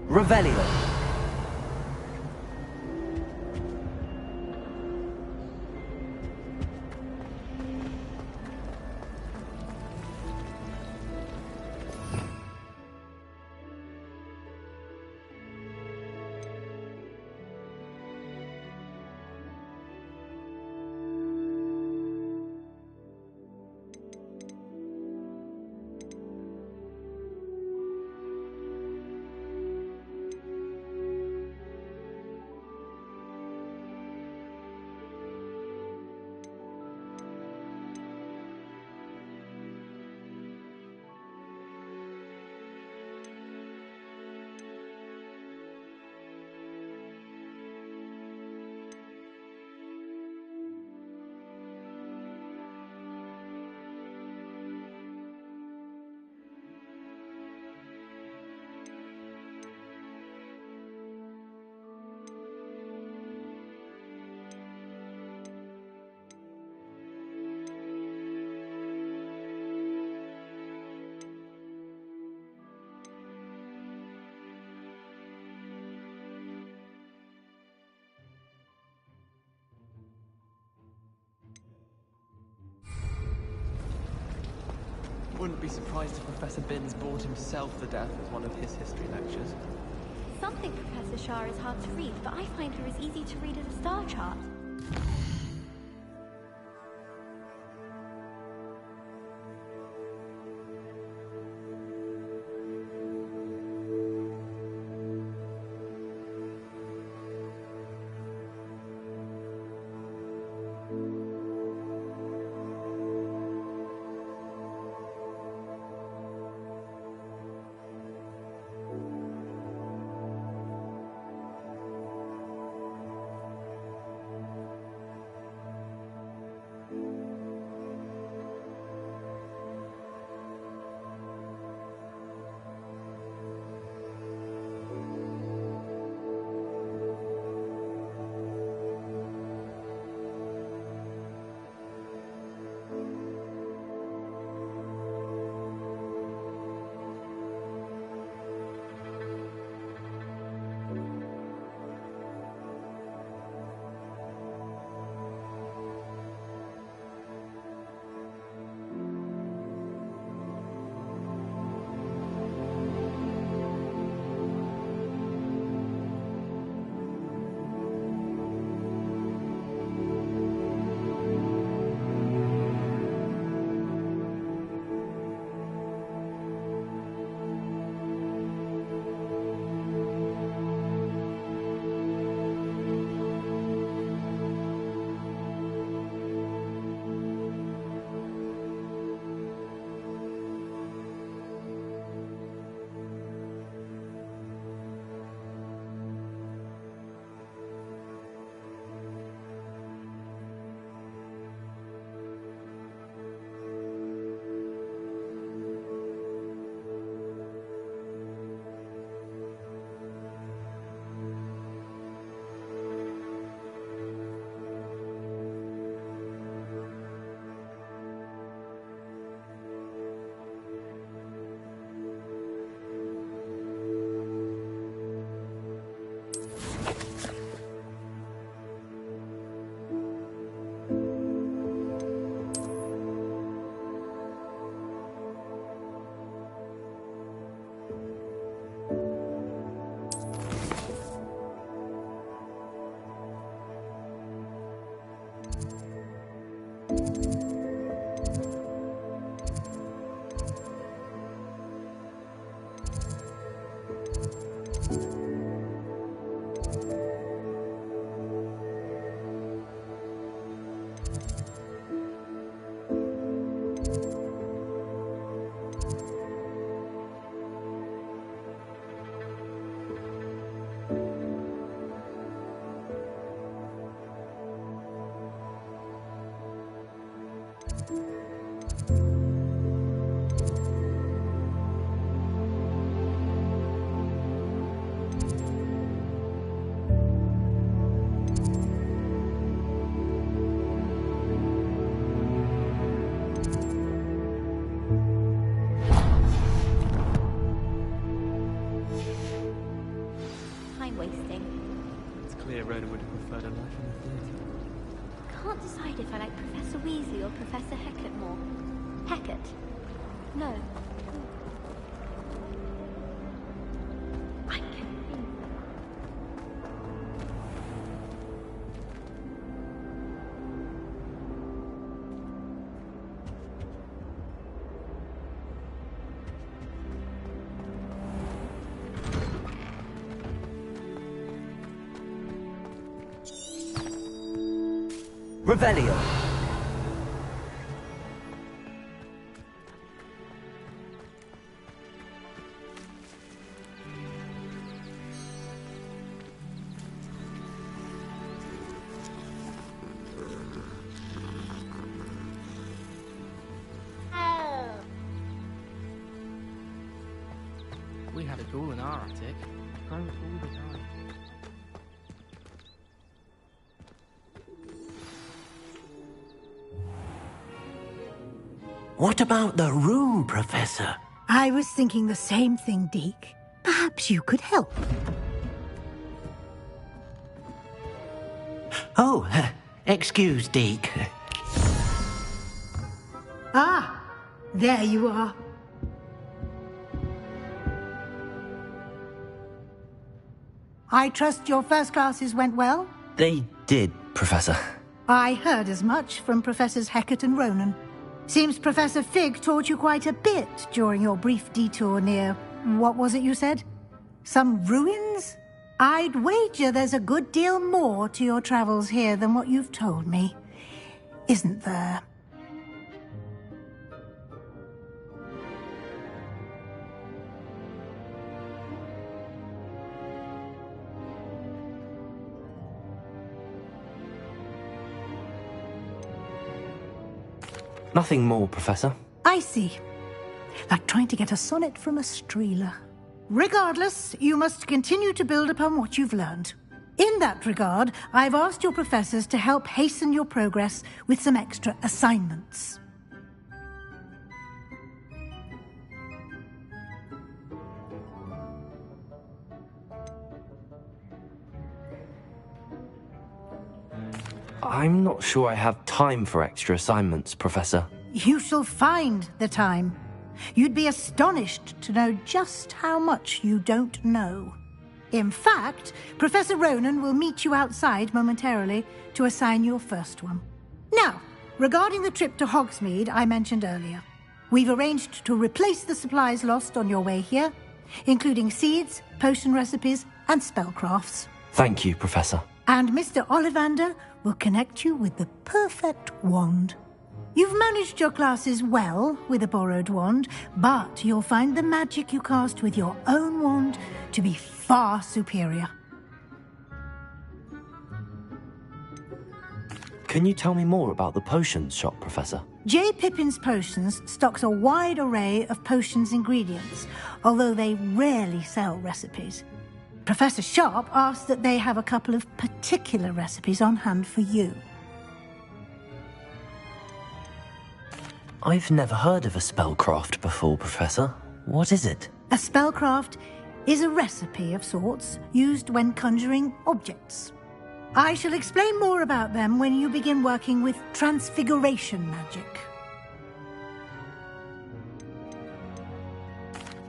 Revelio. Wouldn't be surprised if Professor Binns bored himself to death with one of his history lectures. Some think Professor Shah is hard to read, but I find her as easy to read as a star chart. wasting. It's clear Ronan would have preferred a life in the theatre. Can't decide if I like Professor Weasley or Professor Hecat more. Hecat? No. I can think. Revelio. We had a duel in our attic. Grows all the time. What about the room, Professor? I was thinking the same thing, Deke. Perhaps you could help. Oh, excuse, Deke. Ah, there you are. I trust your first classes went well? They did, Professor. I heard as much from Professors Hecat and Ronan. Seems Professor Fig taught you quite a bit during your brief detour near... what was it you said? Some ruins? I'd wager there's a good deal more to your travels here than what you've told me. Isn't there? Nothing more, Professor. I see. Like trying to get a sonnet from a streeler. Regardless, you must continue to build upon what you've learned. In that regard, I've asked your professors to help hasten your progress with some extra assignments. I'm not sure I have time for extra assignments, Professor. You shall find the time. You'd be astonished to know just how much you don't know. In fact, Professor Ronan will meet you outside momentarily to assign your first one. Now, regarding the trip to Hogsmeade I mentioned earlier, we've arranged to replace the supplies lost on your way here, including seeds, potion recipes, and spellcrafts. Thank you, Professor. And Mr. Ollivander will connect you with the perfect wand. You've managed your classes well with a borrowed wand, but you'll find the magic you cast with your own wand to be far superior. Can you tell me more about the potions shop, Professor? J. Pippin's Potions stocks a wide array of potions ingredients, although they rarely sell recipes. Professor Sharp asked that they have a couple of particular recipes on hand for you. I've never heard of a spellcraft before, Professor. What is it? A spellcraft is a recipe of sorts used when conjuring objects. I shall explain more about them when you begin working with transfiguration magic.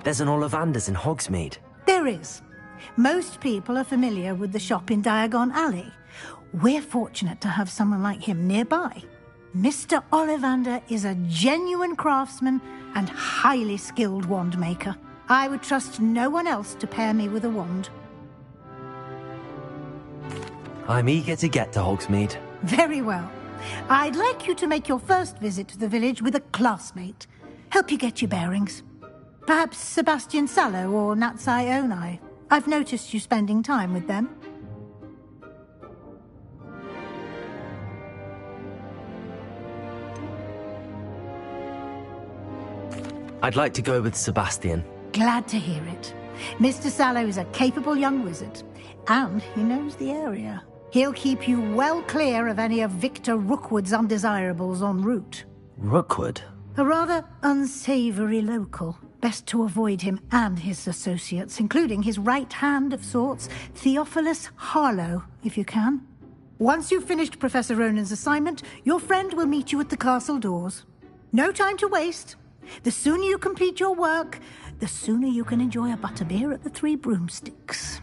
There's an Ollivander's in Hogsmeade. There is. Most people are familiar with the shop in Diagon Alley. We're fortunate to have someone like him nearby. Mr. Ollivander is a genuine craftsman and highly skilled wand maker. I would trust no one else to pair me with a wand. I'm eager to get to Hogsmeade. Very well. I'd like you to make your first visit to the village with a classmate. Help you get your bearings. Perhaps Sebastian Sallow or Natsai Onai. I've noticed you spending time with them. I'd like to go with Sebastian. Glad to hear it. Mr. Sallow is a capable young wizard, and he knows the area. He'll keep you well clear of any of Victor Rookwood's undesirables en route. Rookwood? A rather unsavory local. Best to avoid him and his associates, including his right hand of sorts, Theophilus Harlow, if you can. Once you've finished Professor Ronan's assignment, your friend will meet you at the castle doors. No time to waste. The sooner you complete your work, the sooner you can enjoy a butterbeer at the Three Broomsticks.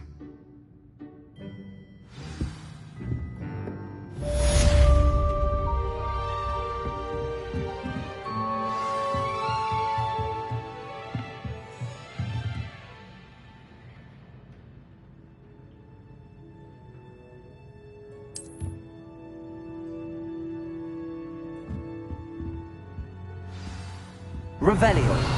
Revelio.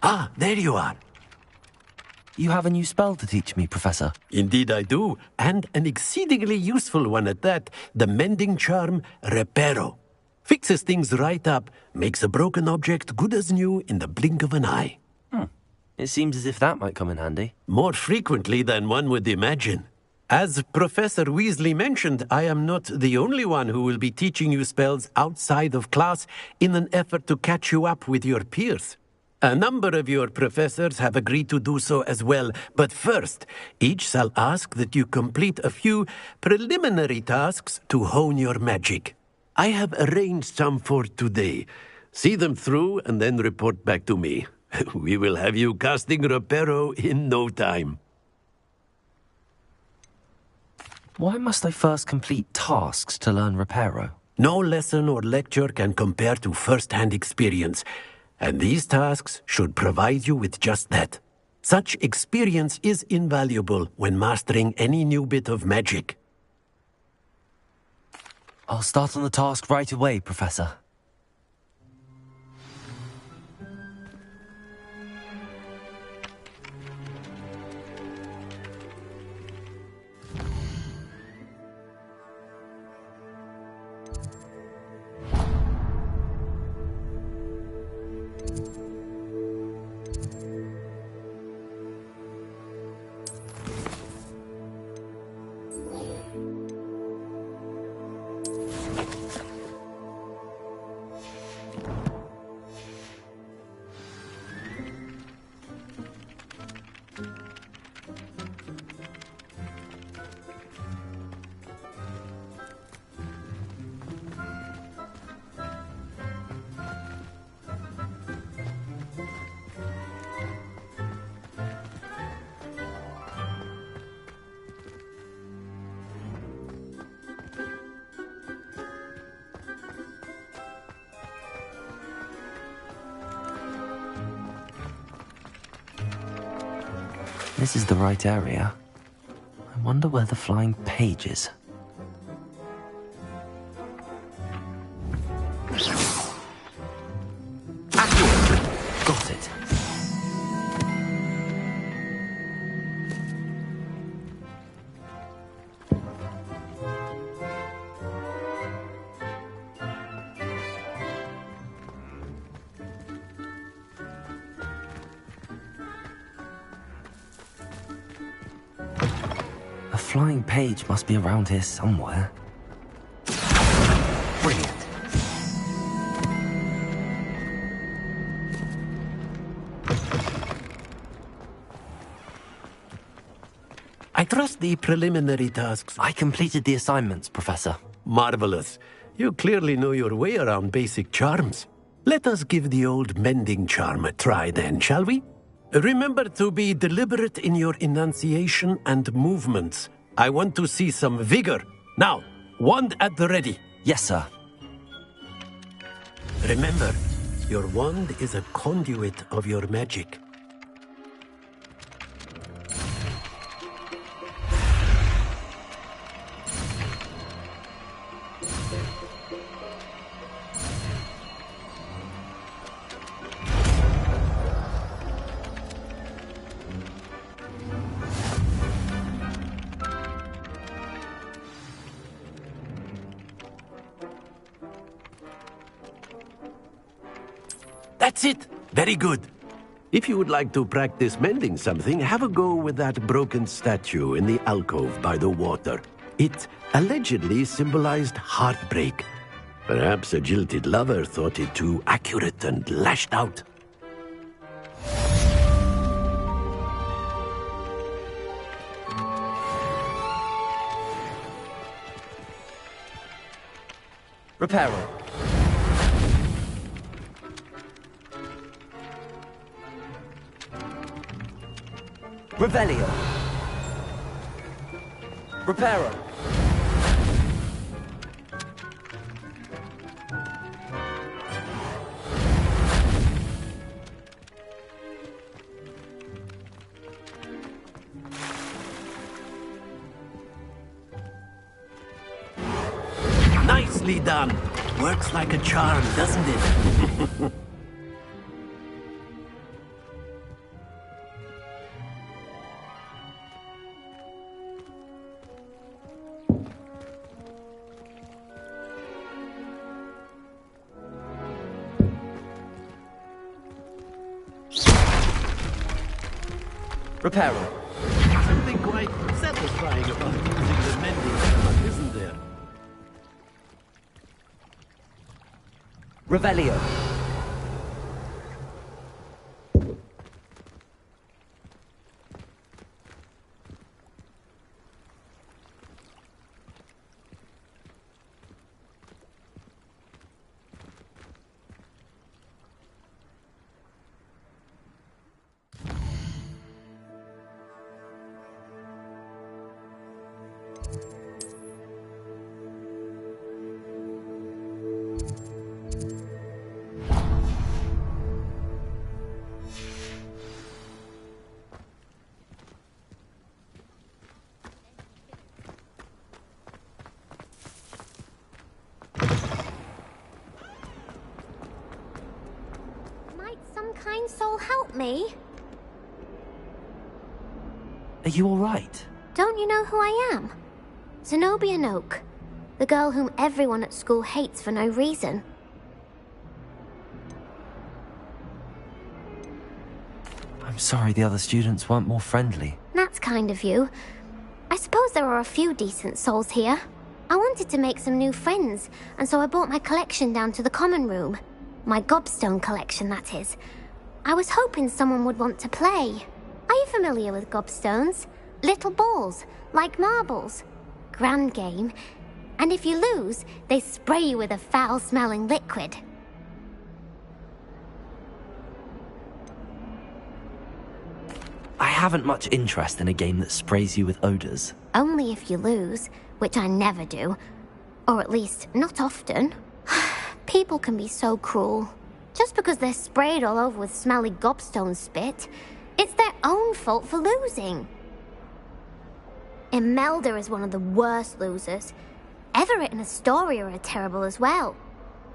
Ah, there you are. You have a new spell to teach me, Professor. Indeed I do, and an exceedingly useful one at that. The mending charm, Reparo. Fixes things right up, makes a broken object good as new in the blink of an eye. It seems as if that might come in handy. More frequently than one would imagine. As Professor Weasley mentioned, I am not the only one who will be teaching you spells outside of class in an effort to catch you up with your peers. A number of your professors have agreed to do so as well, but first, each shall ask that you complete a few preliminary tasks to hone your magic. I have arranged some for today. See them through and then report back to me. We will have you casting Reparo in no time. Why must I first complete tasks to learn Reparo? No lesson or lecture can compare to first-hand experience. And these tasks should provide you with just that. Such experience is invaluable when mastering any new bit of magic. I'll start on the task right away, Professor. This is the right area. I wonder where the flying page is. Accurate! Got it. A flying page must be around here somewhere. Brilliant. I trust the preliminary tasks. I completed the assignments, Professor. Marvelous. You clearly know your way around basic charms. Let us give the old mending charm a try then, shall we? Remember to be deliberate in your enunciation and movements. I want to see some vigor. Now, wand at the ready. Yes, sir. Remember, your wand is a conduit of your magic. That's it! Very good. If you would like to practice mending something, have a go with that broken statue in the alcove by the water. It allegedly symbolized heartbreak. Perhaps a jilted lover thought it too accurate and lashed out. Reparo. Revelio. Reparo. Nicely done. Works like a charm, doesn't it? Reparo. Something quite satisfying about using the mending charm, isn't there? Revelio. Kind soul help me? Are you all right? Don't you know who I am? Zenobia Noak, the girl whom everyone at school hates for no reason. I'm sorry the other students weren't more friendly. That's kind of you. I suppose there are a few decent souls here. I wanted to make some new friends, and so I brought my collection down to the common room. My gobstone collection, that is. I was hoping someone would want to play. Are you familiar with gobstones? Little balls, like marbles. Grand game. And if you lose, they spray you with a foul-smelling liquid. I haven't much interest in a game that sprays you with odors. Only if you lose, which I never do. Or at least, not often. People can be so cruel. Just because they're sprayed all over with smelly gobstone spit, It's their own fault for losing. Imelda is one of the worst losers. Everett and Astoria are terrible as well.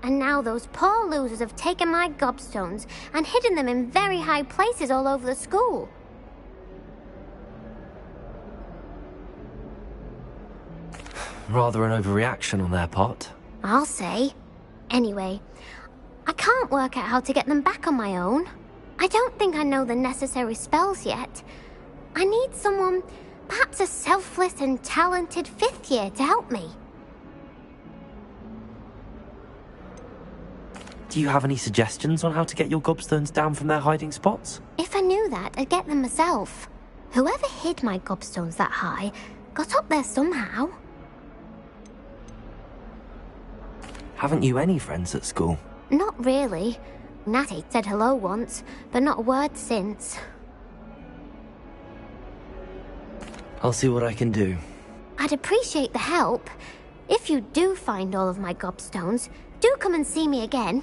And now those poor losers have taken my gobstones and hidden them in very high places all over the school. Rather an overreaction on their part. I'll say. Anyway, I can't work out how to get them back on my own. I don't think I know the necessary spells yet. I need someone, perhaps a selfless and talented 5th year to help me. Do you have any suggestions on how to get your gobstones down from their hiding spots? If I knew that, I'd get them myself. Whoever hid my gobstones that high got up there somehow. Haven't you any friends at school? Not really. Natty said hello once, but not a word since. I'll see what I can do. I'd appreciate the help. If you do find all of my gobstones, do come and see me again.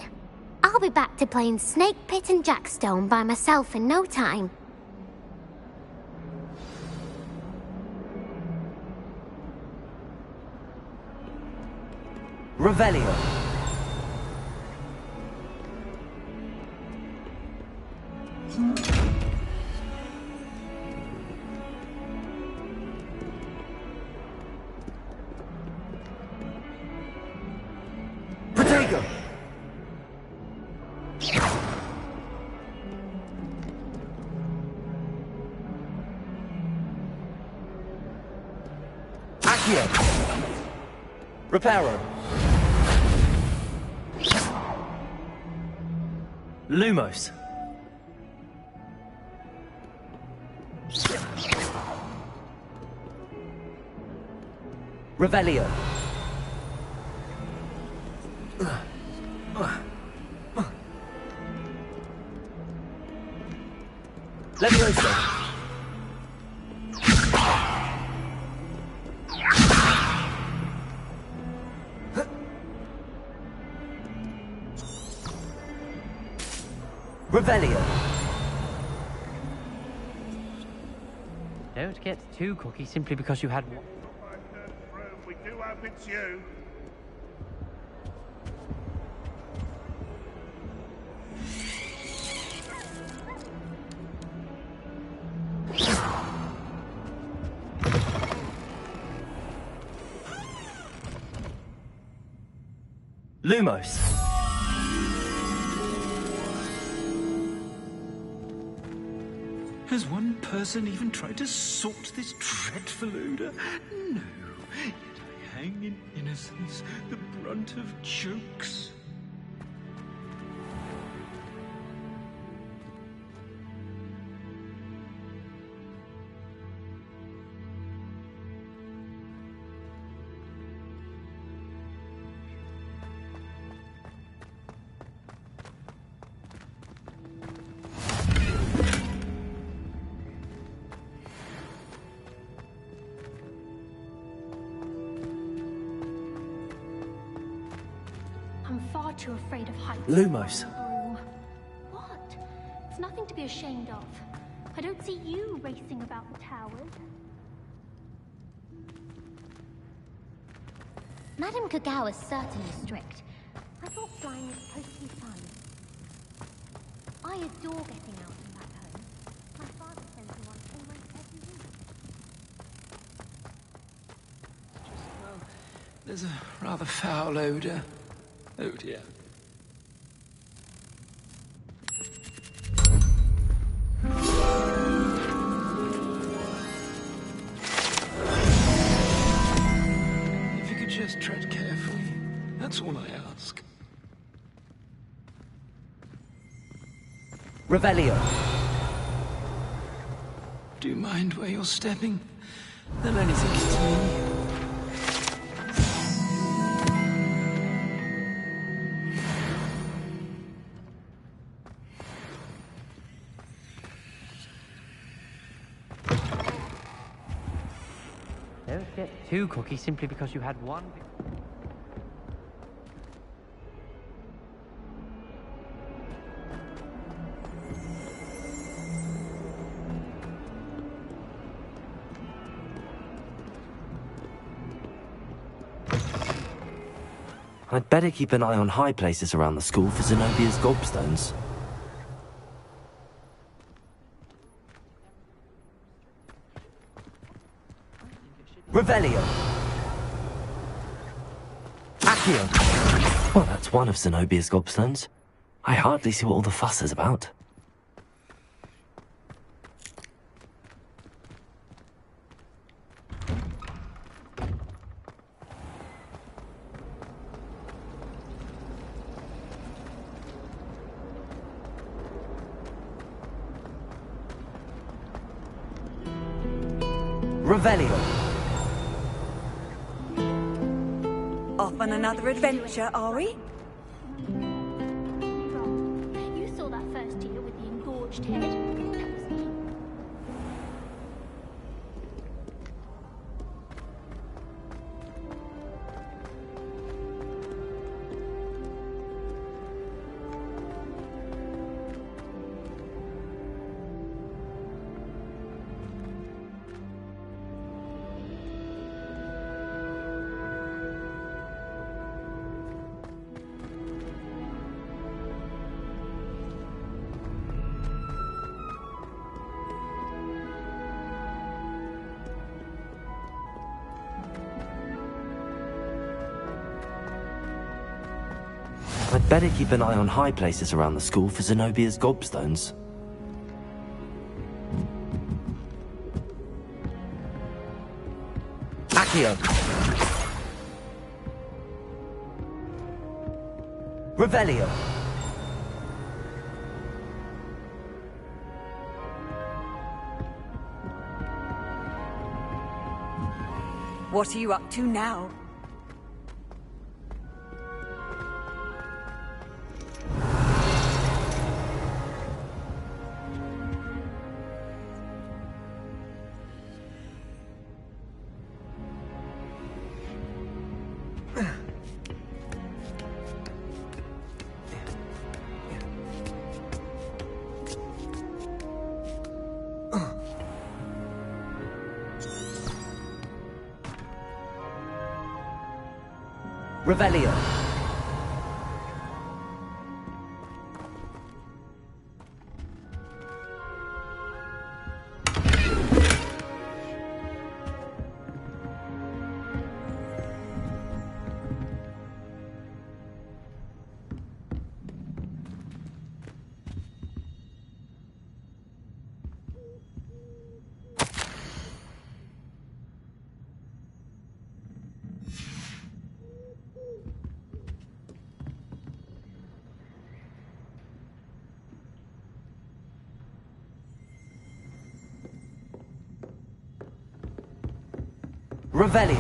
I'll be back to playing Snake Pit and Jackstone by myself in no time. Revelio. Protego. Accio. Reparo. Lumos. Revelio. Levioso. Revelio. Don't get too cocky simply because you had one. We do hope it's you. Lumos. Has one person even tried to sort this dreadful odor? No. Yet I hang in innocence, the brunt of jokes. I'm far too afraid of heights. Lumos. What? It's nothing to be ashamed of. I don't see you racing about the towers. Madame Kagawa is certainly strict. I thought flying was supposed to be fun. I adore getting out and back home. My father sends me one almost every week. Well, there's a rather foul odor. Oh dear. If you could just tread carefully, that's all I ask. Revelio. Do you mind where you're stepping? They'll only think it's me. Don't get too cocky simply because you had one. I'd better keep an eye on high places around the school for Zenobia's gobstones. Revelio! Accio! Well, that's one of Zenobia's gobstones. I hardly see what all the fuss is about. Revelio! Off on another adventure, are we? You saw that first deer with the engorged head. That was me. I'd better keep an eye on high places around the school for Zenobia's gobstones. Accio! Revelio! What are you up to now? Revelio! Revelio!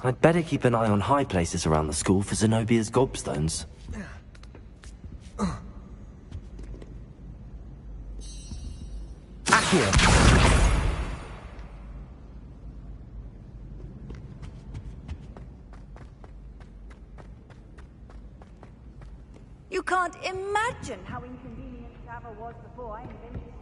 I'd better keep an eye on high places around the school for Zenobia's gobstones. Accio! You can't imagine how inconvenient travel was before I invented it.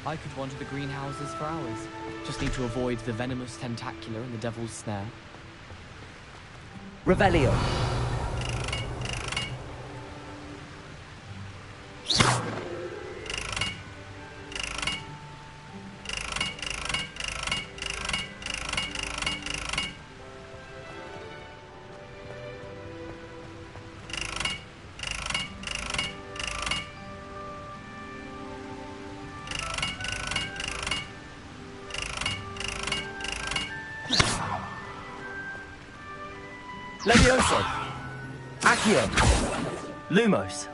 I could wander the greenhouses for hours. Just need to avoid the venomous tentacular and the devil's snare. Revelio. Levioso! Accio! Lumos!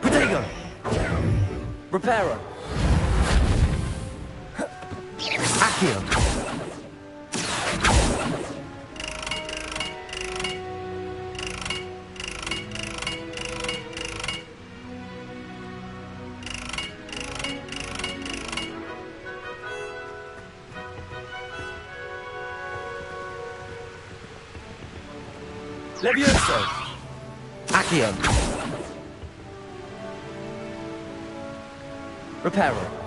Protego! Reparo! Accio! Levioso! Accio! Reparo!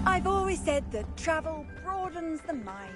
I've always said that travel broadens the mind.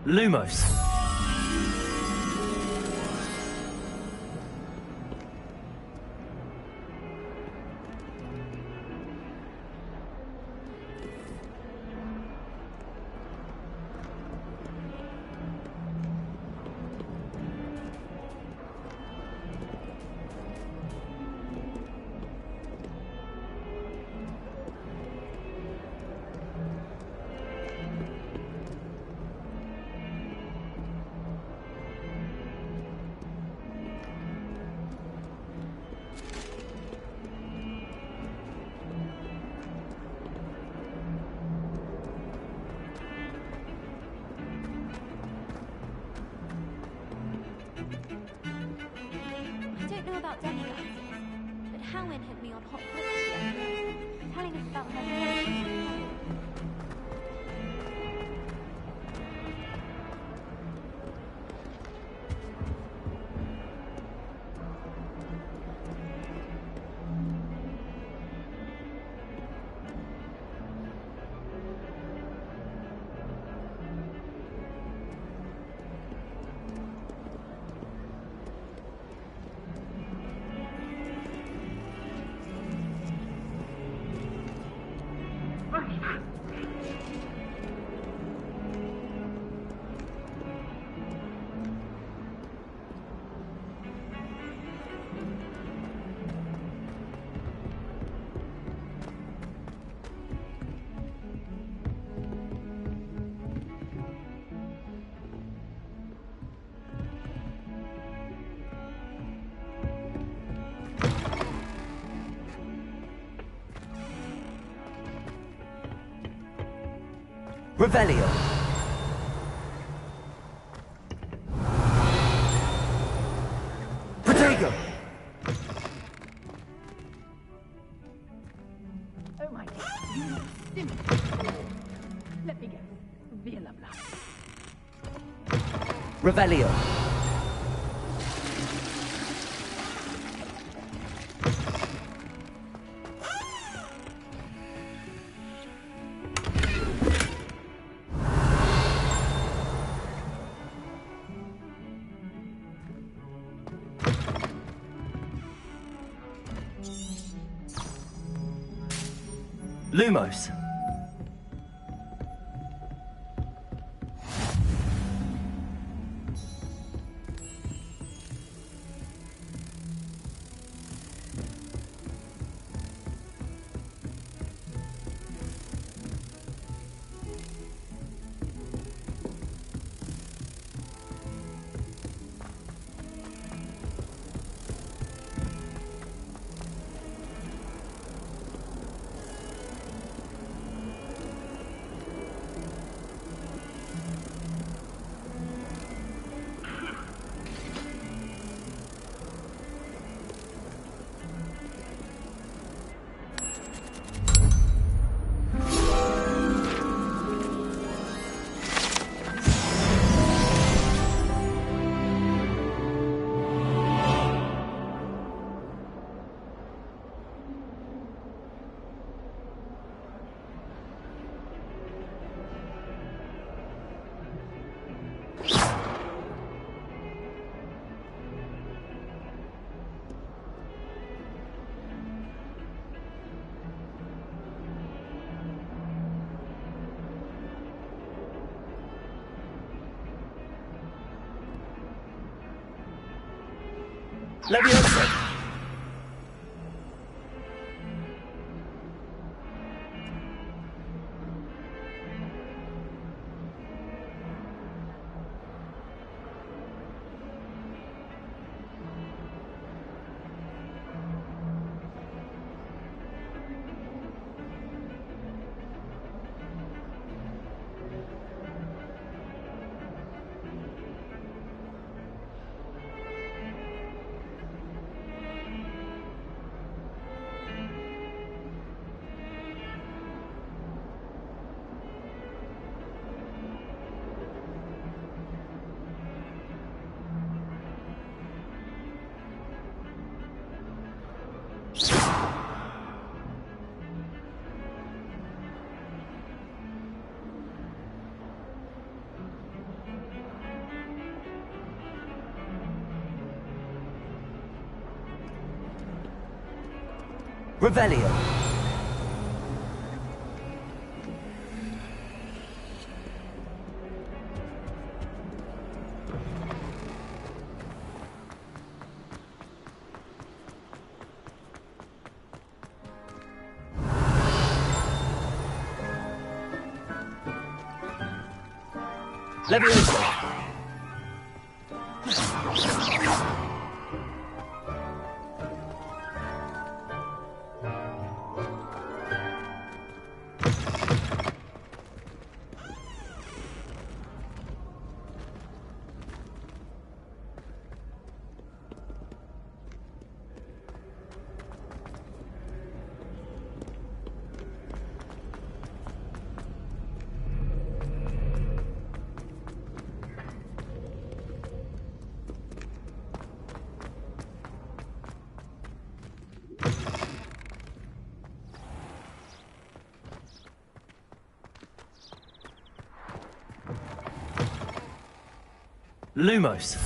Lumos! I don't know about demi-glasses, but Howin had me on hot coffee the other day, telling us about her friends. Revelio. Protego. Oh my God, you simple. Let me guess. Via Lovelace. Revelio. Lumos. Leviosa. Revelio. Leviosa. Lumos.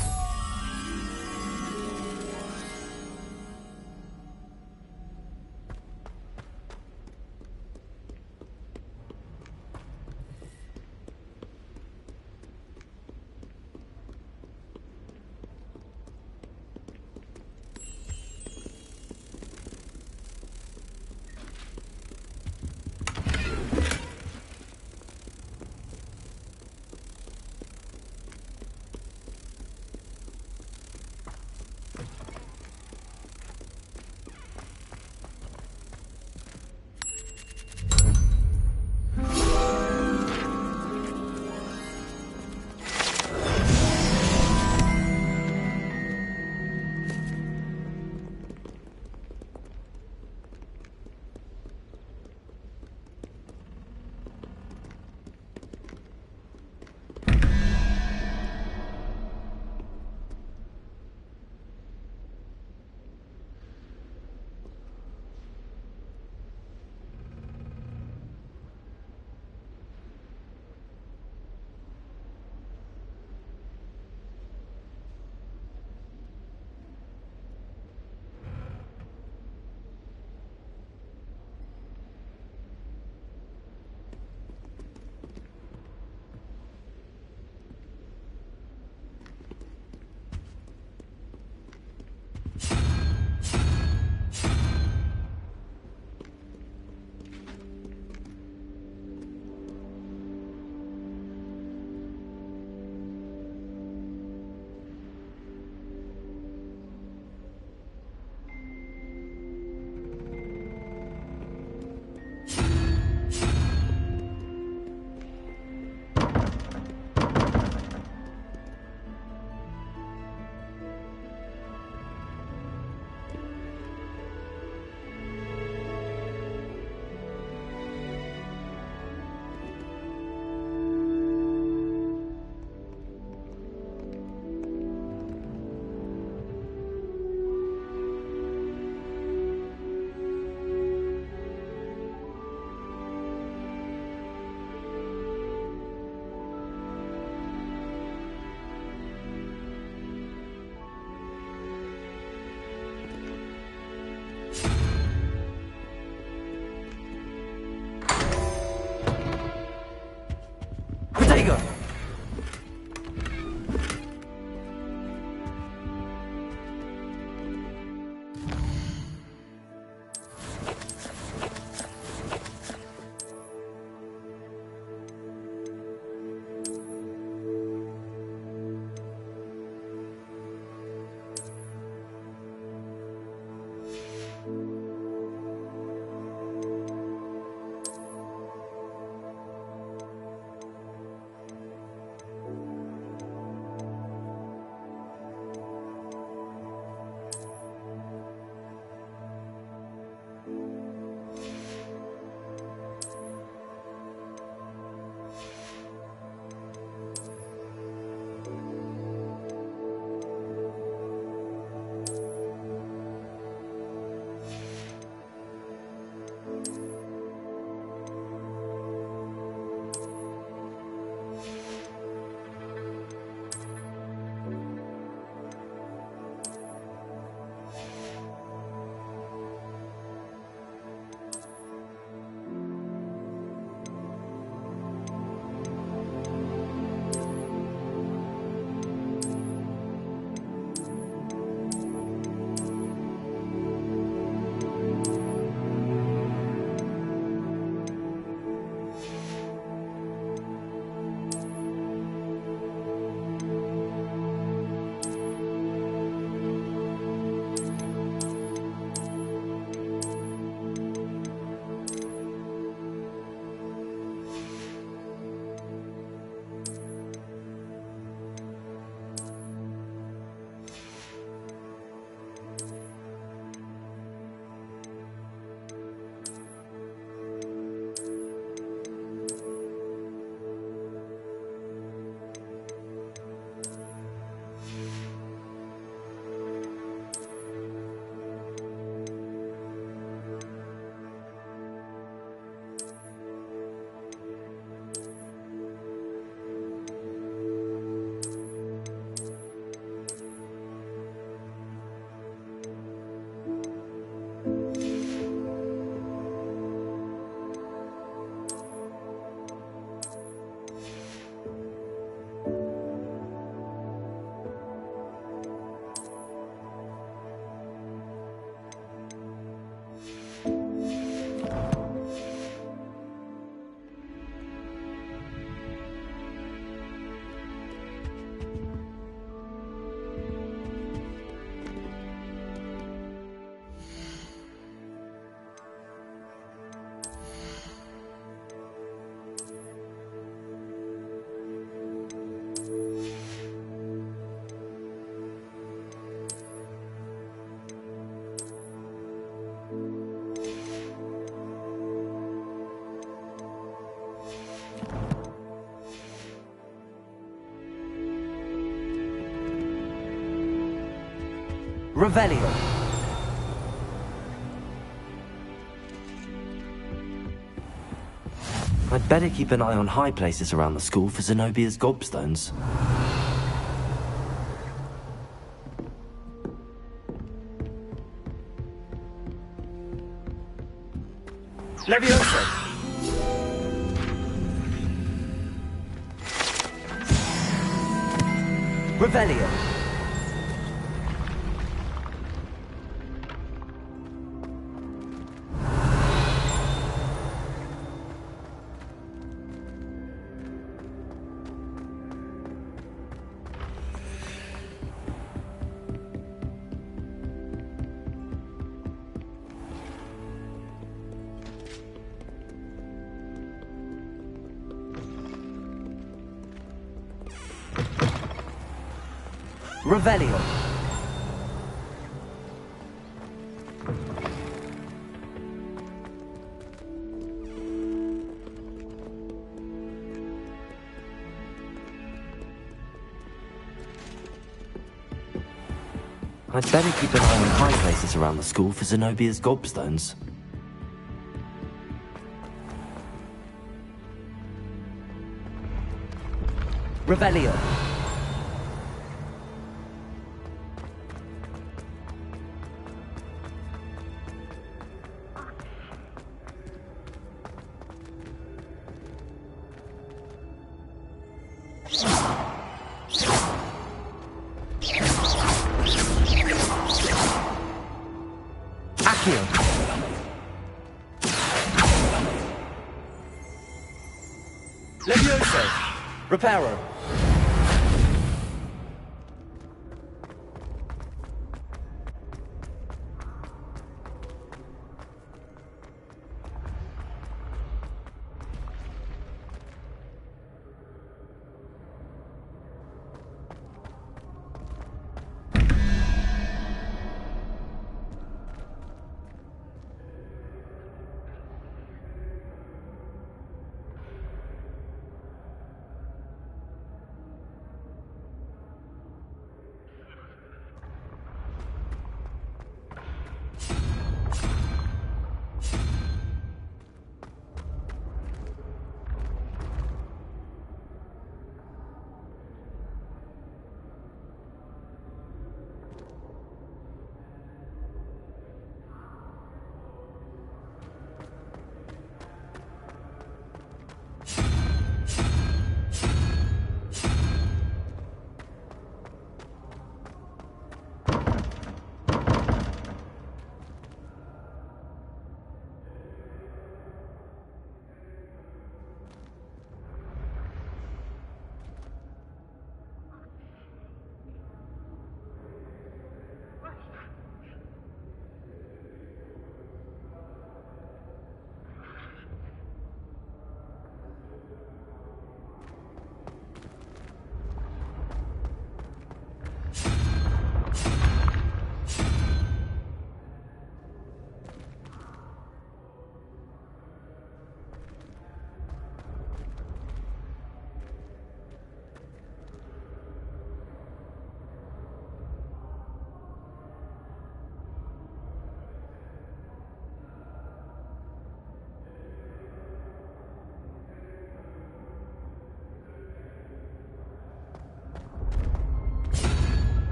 Revelio. I'd better keep an eye on high places around the school for Zenobia's gobstones. Levioso! Revelio! Revelio. I'd better keep an eye on high places around the school for Zenobia's gobstones. Revelio. Levioso! Reparo!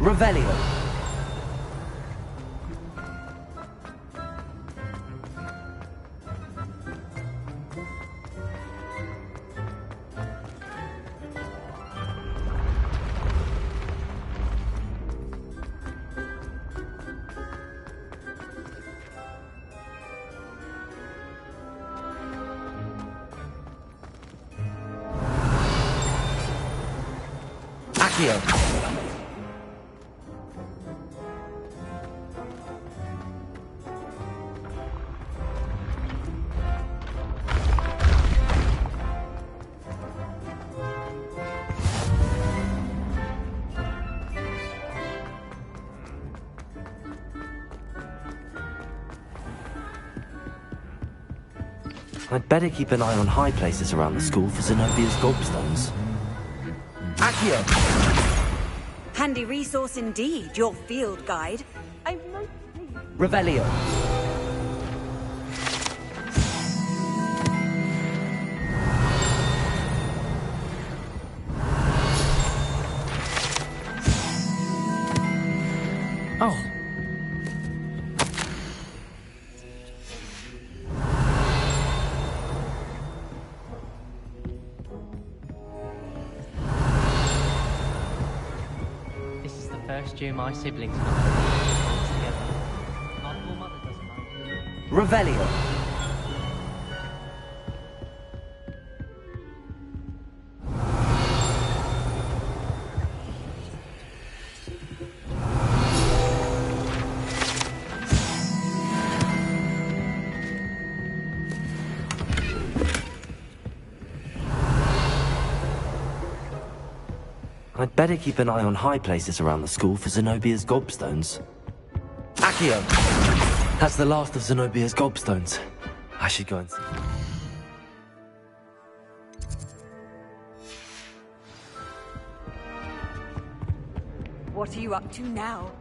Revelio. Accio. I'd better keep an eye on high places around the school for Zenobia's gobstones. Accio! Handy resource indeed, your field guide. Revelio. Oh. This is the first year my siblings and I have together. My poor mother doesn't mind. Revelio. I'd better keep an eye on high places around the school for Zenobia's gobstones. Accio! That's the last of Zenobia's gobstones. I should go and see. What are you up to now?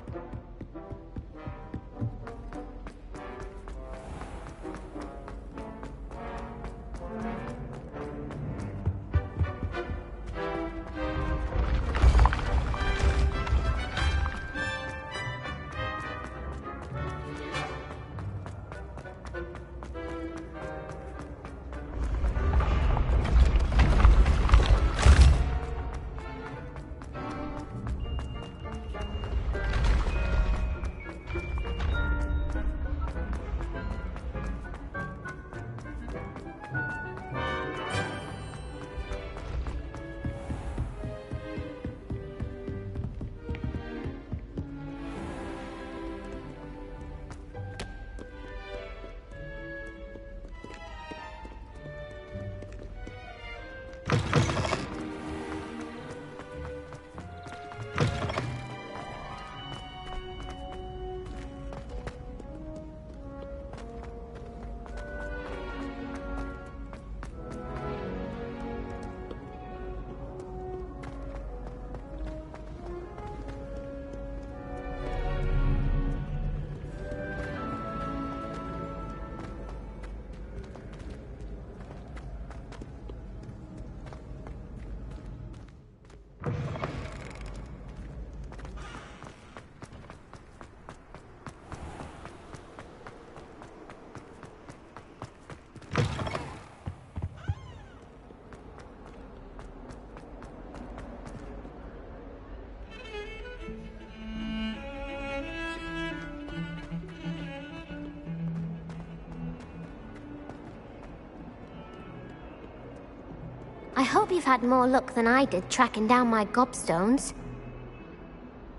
I hope you've had more luck than I did tracking down my gobstones.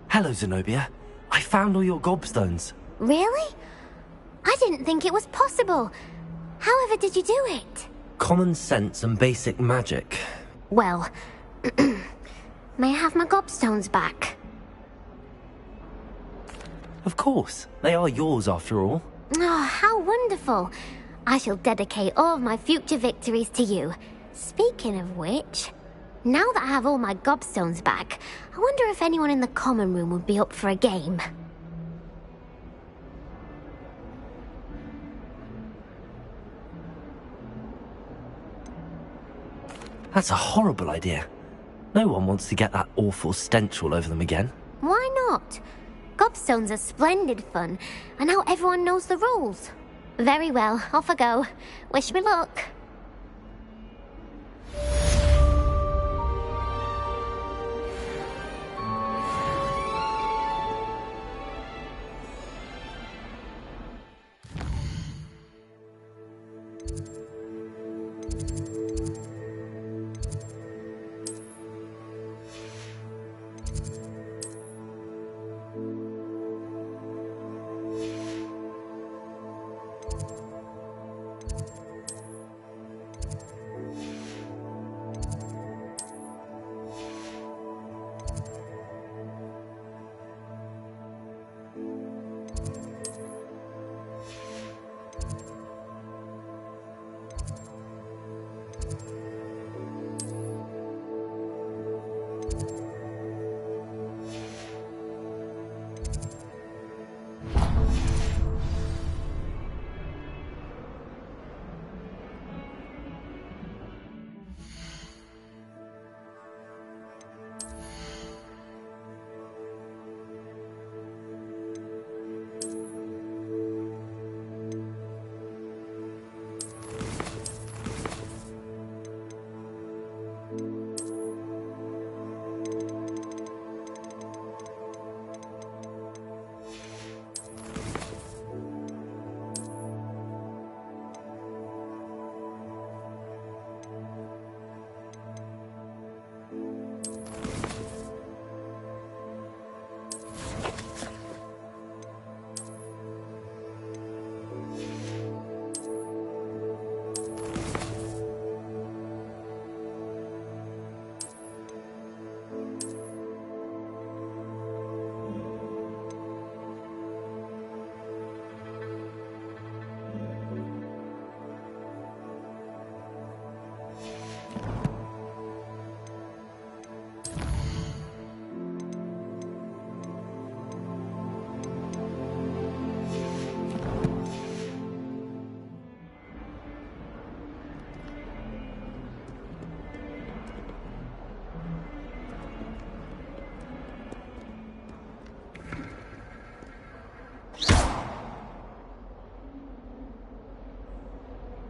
Hello, Zenobia. I found all your gobstones. Really? I didn't think it was possible. However did you do it? Common sense and basic magic. Well, may I have my gobstones back? Of course. They are yours after all. Oh, how wonderful. I shall dedicate all of my future victories to you. Speaking of which, now that I have all my gobstones back, I wonder if anyone in the common room would be up for a game. That's a horrible idea. No one wants to get that awful stench all over them again. Why not? Gobstones are splendid fun, and now everyone knows the rules. Very well, off I go. Wish me luck.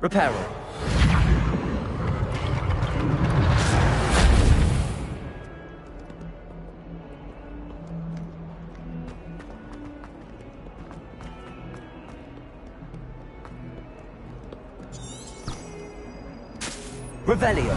Reparo. Revelio.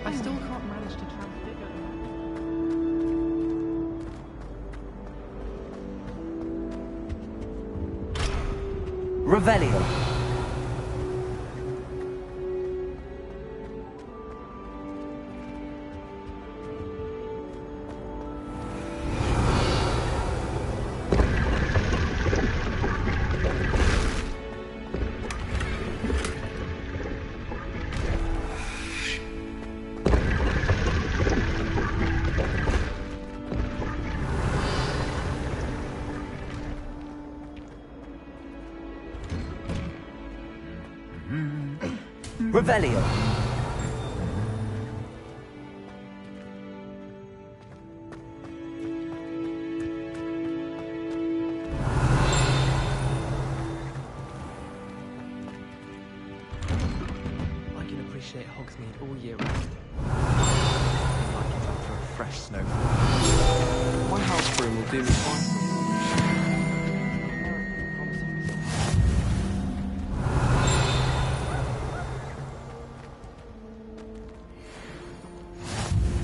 I still can't manage to transfigure. Revelio. Revelio. I can appreciate Hogsmeade all year round. Like it's after a fresh snowfall. My house broom will do me fine.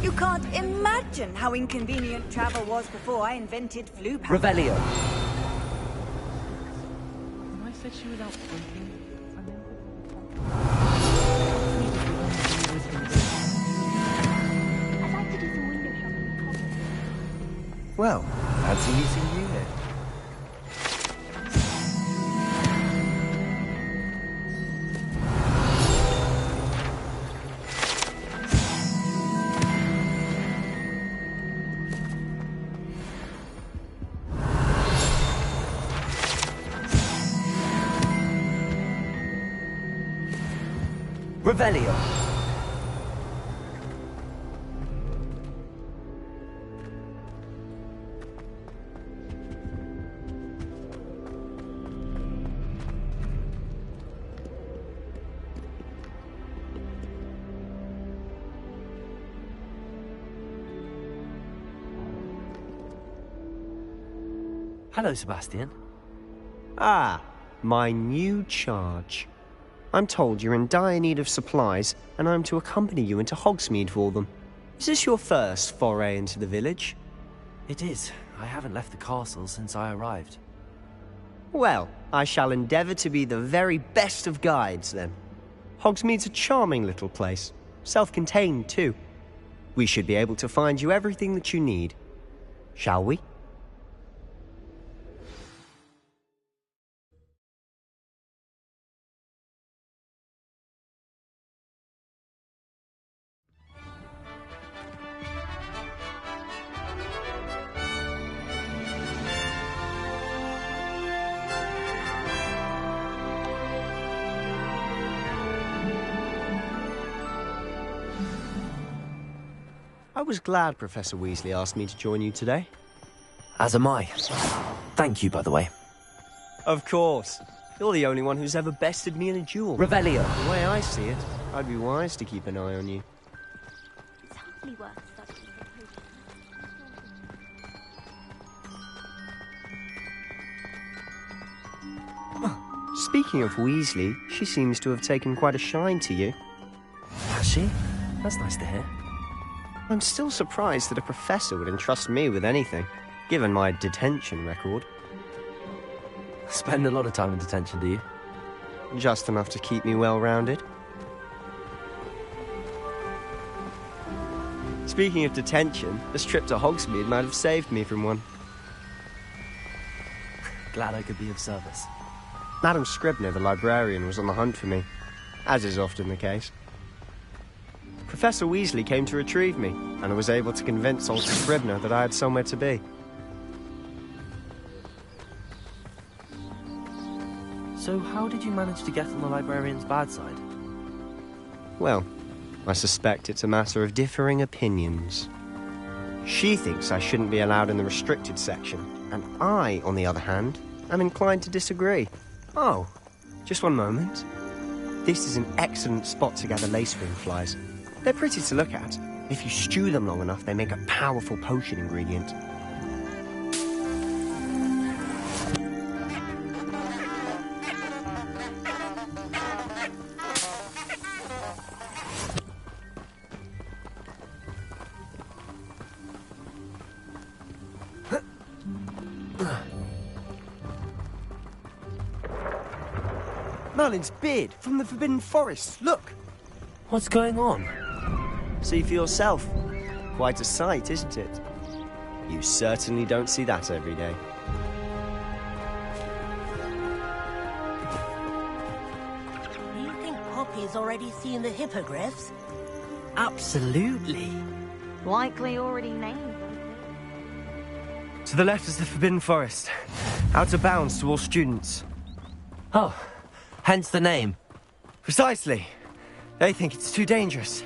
You can't imagine how inconvenient travel was before I invented flu powder. Revelio. When I said she was out drinking, I meant I'd like to do some window shopping in Hogwarts. Well, fancy meeting you here. Revelio. Hello, Sebastian. Ah, my new charge. I'm told you're in dire need of supplies, and I'm to accompany you into Hogsmeade for them. Is this your first foray into the village? It is. I haven't left the castle since I arrived. Well, I shall endeavour to be the very best of guides, then. Hogsmeade's a charming little place. Self-contained, too. We should be able to find you everything that you need. Shall we? I was glad Professor Weasley asked me to join you today. As am I. Thank you, by the way. Of course. You're the only one who's ever bested me in a duel. Revelio. The way I see it, I'd be wise to keep an eye on you. It's hardly worth studying the potion. Speaking of Weasley, she seems to have taken quite a shine to you. Has she? That's nice to hear. I'm still surprised that a professor would entrust me with anything, given my detention record. Spend a lot of time in detention, do you? Just enough to keep me well-rounded. Speaking of detention, this trip to Hogsmeade might have saved me from one. Glad I could be of service. Madam Scribner, the librarian, was on the hunt for me, as is often the case. Professor Weasley came to retrieve me, and I was able to convince old Scribner that I had somewhere to be. So how did you manage to get on the librarian's bad side? Well, I suspect it's a matter of differing opinions. She thinks I shouldn't be allowed in the restricted section, and I, on the other hand, am inclined to disagree. Oh, just one moment. This is an excellent spot to gather lacewing flies. They're pretty to look at. If you stew them long enough, they make a powerful potion ingredient. Merlin's beard from the Forbidden Forest. Look! What's going on? See for yourself. Quite a sight, isn't it? You certainly don't see that every day. Do you think Poppy's already seen the hippogriffs? Absolutely. Likely already named. To the left is the Forbidden Forest. Out of bounds to all students. Oh, hence the name. Precisely. They think it's too dangerous.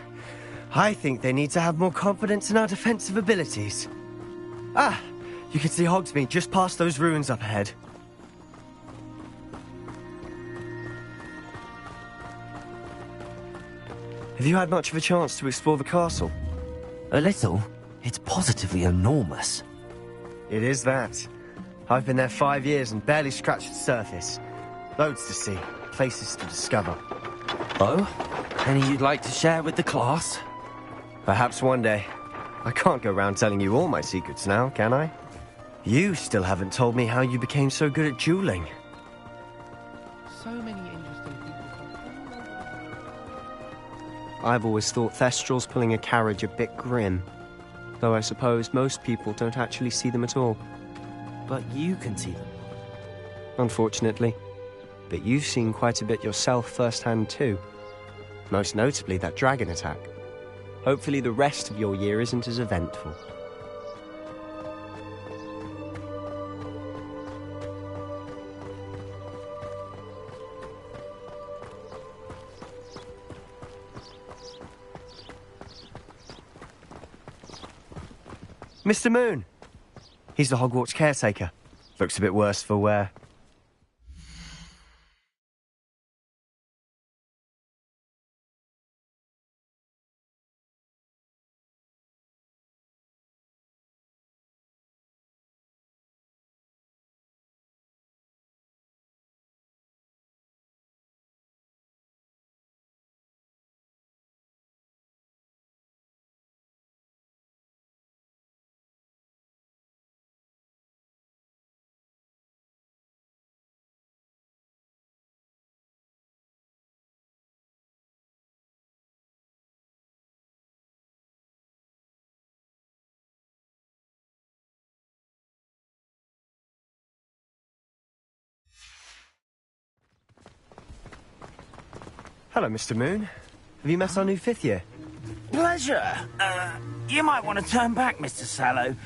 I think they need to have more confidence in our defensive abilities. Ah, you can see Hogsmeade just past those ruins up ahead. Have you had much of a chance to explore the castle? A little. It's positively enormous. It is that. I've been there 5 years and barely scratched the surface. Loads to see, places to discover. Oh? Any you'd like to share with the class? Perhaps one day. I can't go round telling you all my secrets now, can I? You still haven't told me how you became so good at dueling. So many interesting people. I've always thought Thestrals pulling a carriage a bit grim. Though I suppose most people don't actually see them at all. But you can see them. Unfortunately. But you've seen quite a bit yourself firsthand too. Most notably that dragon attack. Hopefully the rest of your year isn't as eventful. Mr. Moon! He's the Hogwarts caretaker. Looks a bit worse for wear. Hello, Mr. Moon. Have you met our new 5th year? Pleasure. You might want to turn back, Mr. Sallow.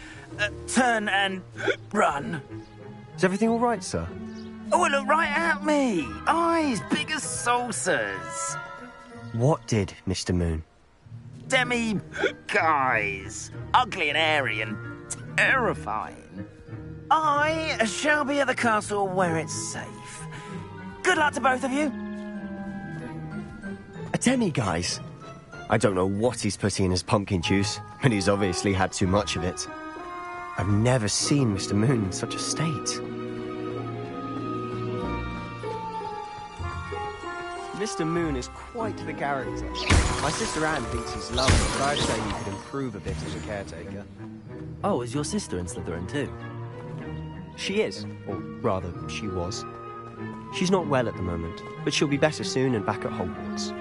Turn and run. Is everything all right, sir? Oh, look right at me. Eyes big as saucers. What did, Mr. Moon? Guys. Ugly and airy and terrifying. I shall be at the castle where it's safe. Good luck to both of you. A demi-guise? I don't know what he's putting in his pumpkin juice, but he's obviously had too much of it. I've never seen Mr. Moon in such a state. Mr. Moon is quite the character. My sister Anne thinks he's lovely, but I'd say he could improve a bit as a caretaker. Oh, is your sister in Slytherin too? She is, or rather, she was. She's not well at the moment, but she'll be better soon and back at Hogwarts.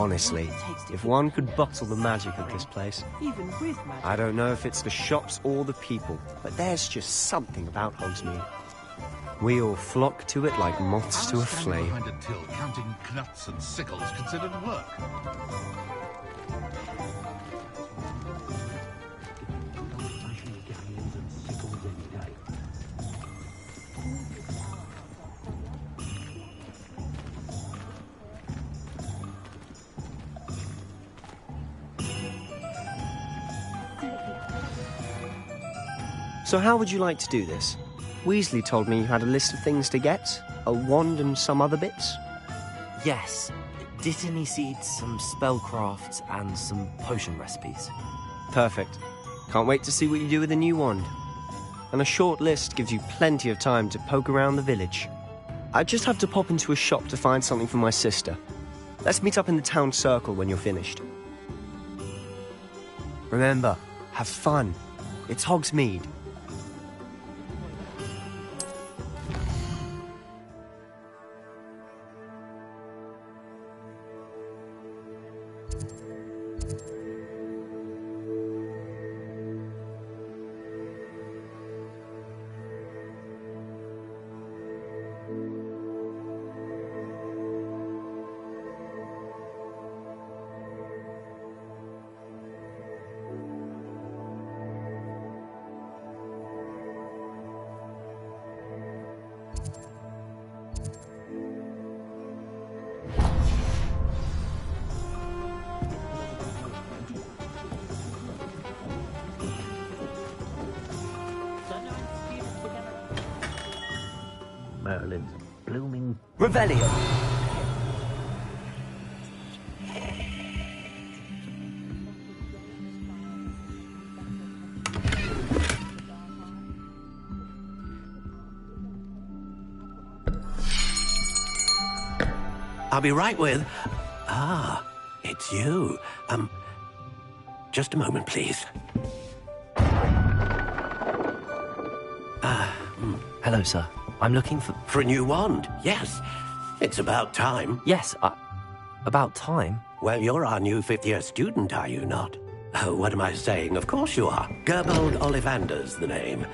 Honestly, if one could bottle the magic of this place. Even with magic. I don't know if it's the shops or the people, but there's just something about Hogsmeade. We all flock to it like moths to a flame. Behind a till, counting knuts and sickles considered work. So how would you like to do this? Weasley told me you had a list of things to get, a wand and some other bits. Yes. Dittany seeds, some spellcrafts, and some potion recipes. Perfect. Can't wait to see what you do with the new wand. And a short list gives you plenty of time to poke around the village. I just have to pop into a shop to find something for my sister. Let's meet up in the town circle when you're finished. Remember, have fun. It's Hogsmeade. Merlin's blooming... Revelio! I'll be right with... Ah, it's you. Just a moment, please. Hello, sir. I'm looking for... For a new wand, yes. It's about time. Yes, about time? Well, you're our new fifth-year student, are you not? Oh, what am I saying? Of course you are. Gerbold Ollivander's the name.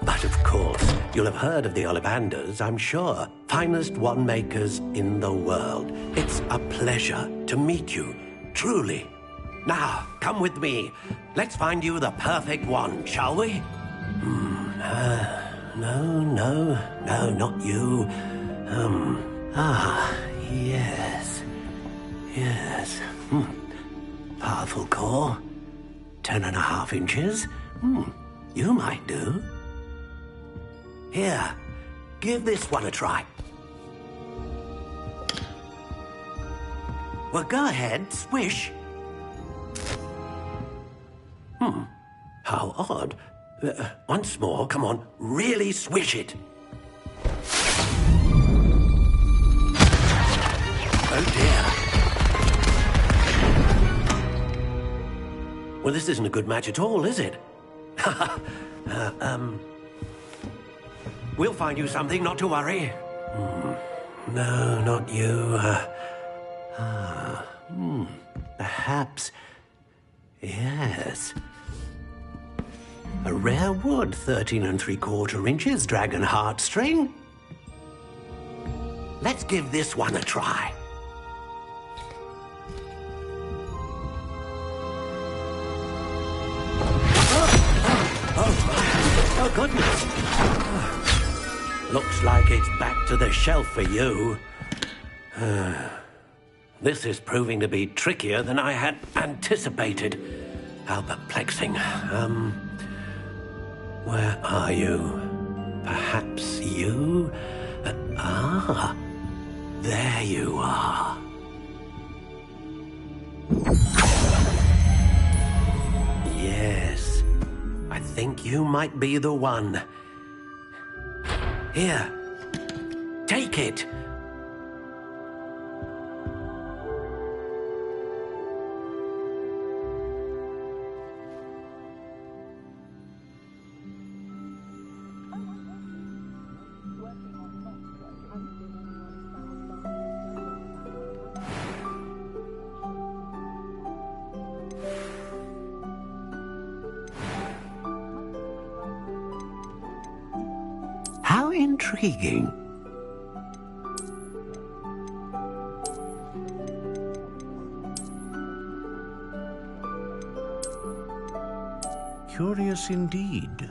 But of course, you'll have heard of the Ollivanders, I'm sure. Finest wand makers in the world. It's a pleasure to meet you, truly. Now, come with me. Let's find you the perfect wand, shall we? No, not you. Yes. Powerful core. 10.5 inches. You might do. Here, give this one a try. Well, go ahead, swish. How odd. Once more, come on, really swish it. Oh dear. Well, this isn't a good match at all, is it? We'll find you something, not to worry. No, not you. Perhaps. Yes. A rare wood, 13 3/4 inches, dragon heartstring. Let's give this one a try. Oh, goodness. Looks like it's back to the shelf for you. This is proving to be trickier than I had anticipated. How perplexing. Where are you? Perhaps you? There you are. Yes, I think you might be the one. Here, take it. intriguing. Curious indeed.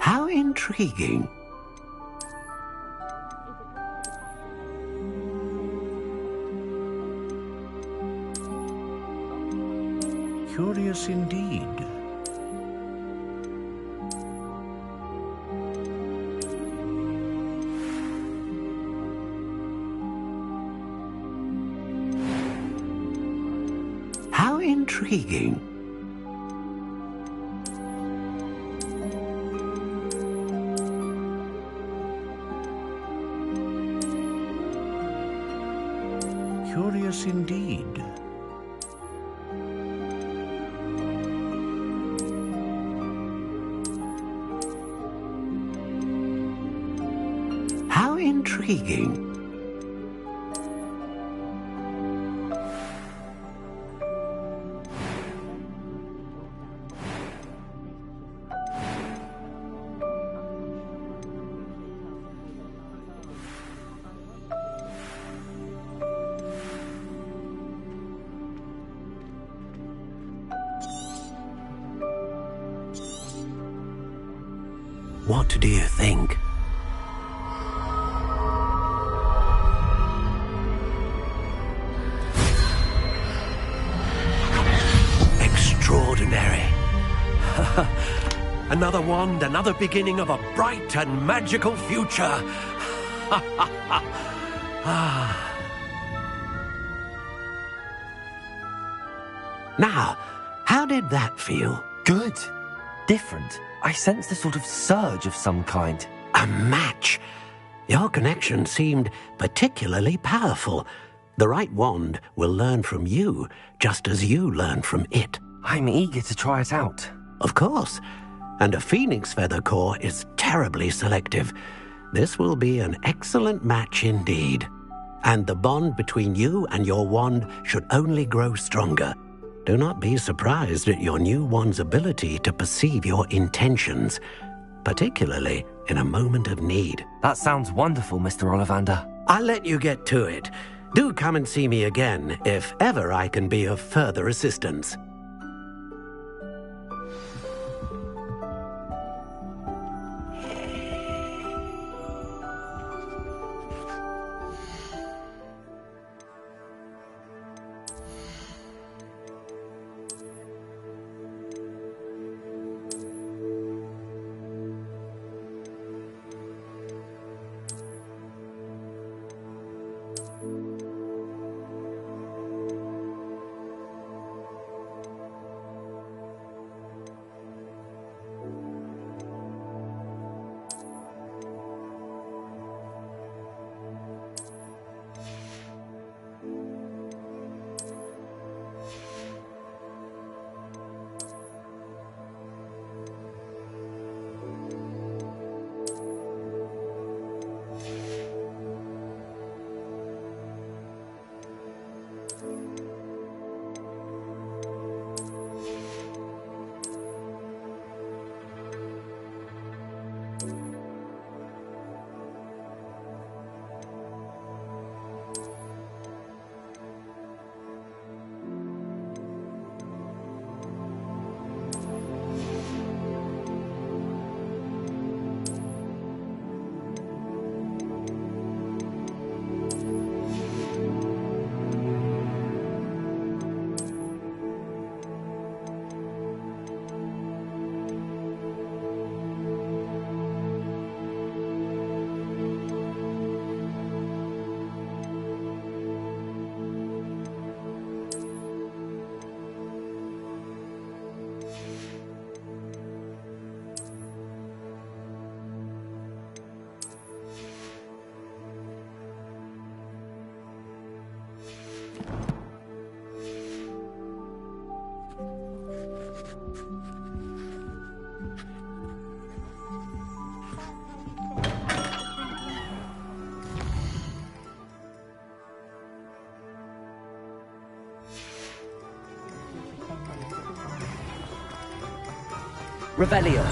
How intriguing. Curious indeed. How intriguing. Curious indeed. How intriguing. What do you think? Extraordinary. Another wand, another beginning of a bright and magical future. Now, how did that feel? Good. Different. I sensed a sort of surge of some kind. A match. Your connection seemed particularly powerful. The right wand will learn from you, just as you learn from it. I'm eager to try it out. Of course. And a phoenix feather core is terribly selective. This will be an excellent match indeed. And the bond between you and your wand should only grow stronger. Do not be surprised at your new wand's ability to perceive your intentions, particularly in a moment of need. That sounds wonderful, Mr. Ollivander. I'll let you get to it. Do come and see me again if ever I can be of further assistance. Revelio.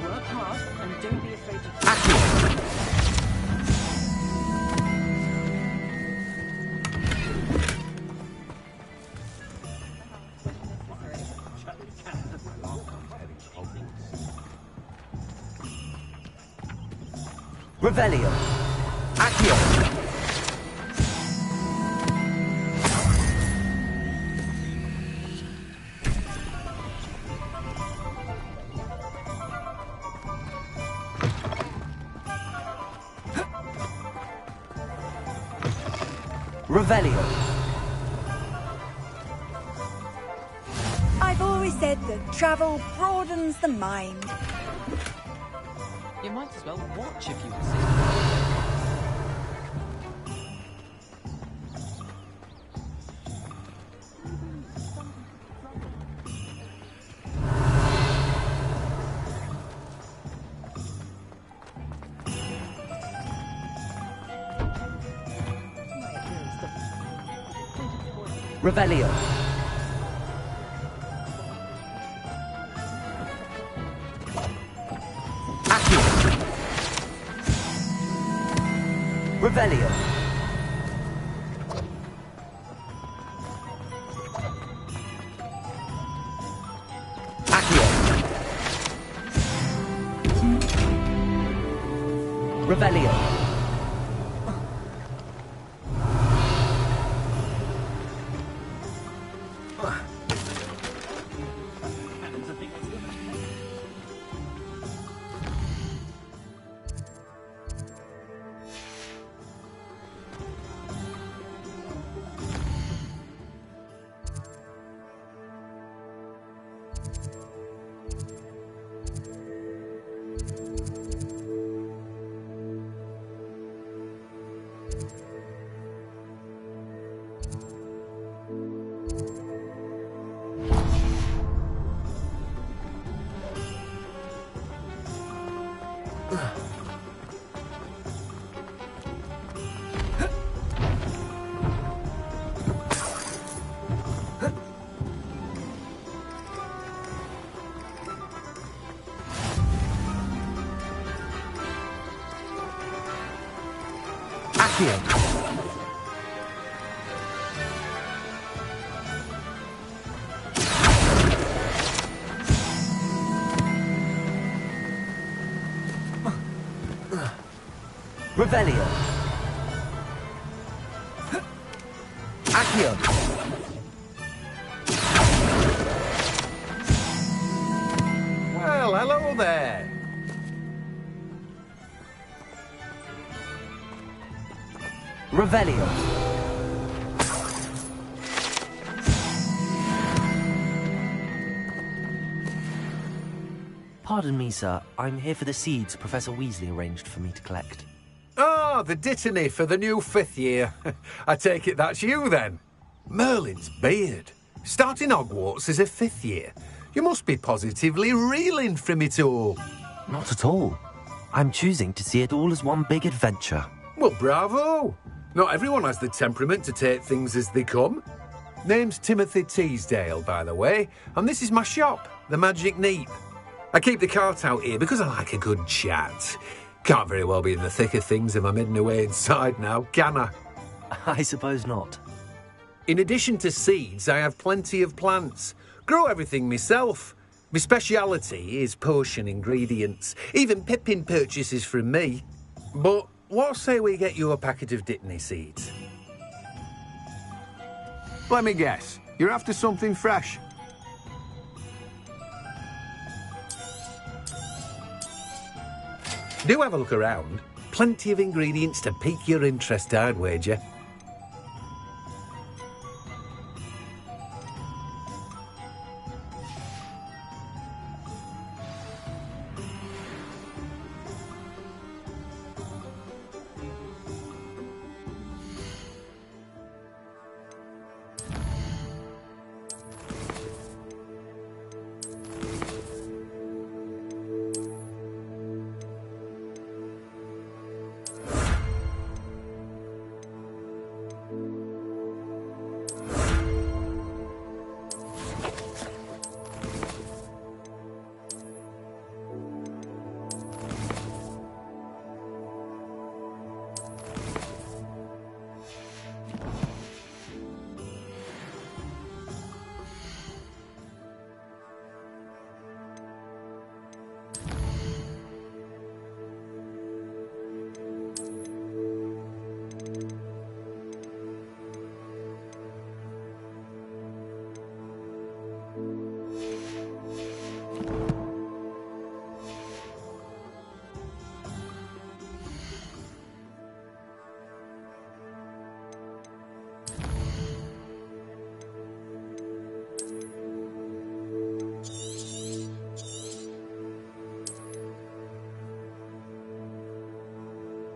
Work hard and don't be afraid to... Revelio. Accio. Revelio. I've always said that travel broadens the mind. You might as well watch if you were sick. Revelio. Accio. Revelio. Accio. Revelio. Accio. Revelio. Accio. Well, hello there. Revelio. Pardon me, sir. I'm here for the seeds Professor Weasley arranged for me to collect. Ah, the Dittany for the new 5th year. I take it that's you, then. Merlin's beard. Starting Hogwarts as a 5th year. You must be positively reeling from it all. Not at all. I'm choosing to see it all as one big adventure. Well, bravo. Not everyone has the temperament to take things as they come. Name's Timothy Teasdale, by the way, and this is my shop, the Magic Neep. I keep the cart out here because I like a good chat. Can't very well be in the thick of things if I'm hidden away inside now, can I? I suppose not. In addition to seeds, I have plenty of plants. Grow everything myself. My speciality is potion ingredients. Even Pippin purchases from me. But what say we get you a packet of Dittany seeds? Let me guess. You're after something fresh. Do have a look around. Plenty of ingredients to pique your interest, I'd wager.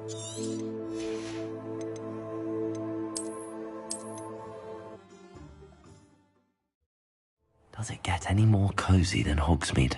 Does it get any more cozy than Hogsmeade?